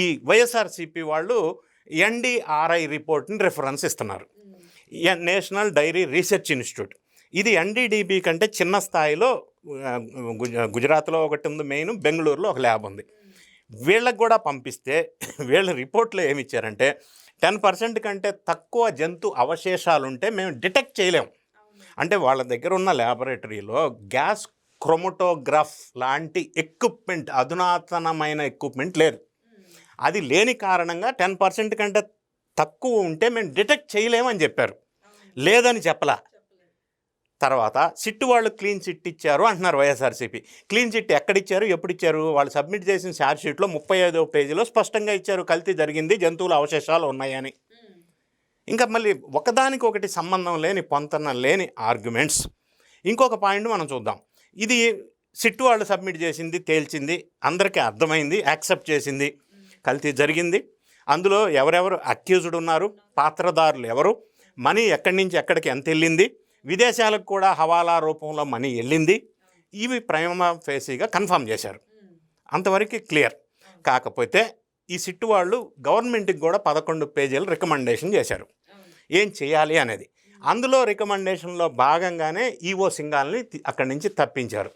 ఈ వైఎస్ఆర్సీపీ వాళ్ళు ఎన్డీఆర్ఐ రిపోర్ట్ని రిఫరెన్స్ ఇస్తున్నారు. National Dairy Research Institute. ఇది ఎన్డీడీబీ కంటే చిన్న స్థాయిలో గుజరాత్లో ఒకటి ఉంది మెయిన్, బెంగళూరులో ఒక ల్యాబ్ ఉంది. వీళ్ళకి కూడా పంపిస్తే వీళ్ళ రిపోర్ట్లో ఏమి ఇచ్చారంటే 10% కంటే తక్కువ జంతు అవశేషాలు ఉంటే మేము డిటెక్ట్ చేయలేము. అంటే వాళ్ళ దగ్గర ఉన్న ల్యాబొరేటరీలో గ్యాస్ క్రోమటోగ్రాఫ్ లాంటి ఎక్విప్మెంట్, అధునాతనమైన ఎక్విప్మెంట్ లేదు. అది లేని కారణంగా 10% కంటే తక్కువ ఉంటే మేము డిటెక్ట్ చేయలేమని చెప్పారు. లేదని చెప్పలా. తర్వాత సిట్ వాళ్ళు క్లీన్ చిట్ ఇచ్చారు అంటున్నారు వైఎస్ఆర్సీపీ. క్లీన్ చిట్ ఎక్కడిచ్చారు, ఎప్పుడు ఇచ్చారు? వాళ్ళు సబ్మిట్ చేసిన ఛార్జ్ షీట్లో 35వ పేజీలో స్పష్టంగా ఇచ్చారు కల్తీ జరిగింది, జంతువుల అవశేషాలు ఉన్నాయని. ఇంకా మళ్ళీ ఒకదానికి ఒకటి సంబంధం లేని, పొంతన లేని ఆర్గ్యుమెంట్స్. ఇంకొక పాయింట్ మనం చూద్దాం. ఇది సిట్ వాళ్ళు సబ్మిట్ చేసింది, తేల్చింది, అందరికీ అర్థమైంది, యాక్సెప్ట్ చేసింది, కల్తీ జరిగింది. అందులో ఎవరెవరు అక్యూజ్డ్ ఉన్నారు, పాత్రదారులు ఎవరు, మనీ ఎక్కడి నుంచి ఎక్కడికి ఎంత వెళ్ళింది, విదేశాలకు కూడా హవాలా రూపంలో మనీ వెళ్ళింది, ఇవి ప్రైమా ఫేసీగా కన్ఫర్మ్ చేశారు. అంతవరకు క్లియర్. కాకపోతే ఈ సిట్ వాళ్ళు గవర్నమెంట్కి కూడా 11 పేజీలు రికమెండేషన్ చేశారు ఏం చేయాలి అనేది. అందులో రికమెండేషన్లో భాగంగానే ఈవో సింఘాల్ని అక్కడి నుంచి తప్పించారు.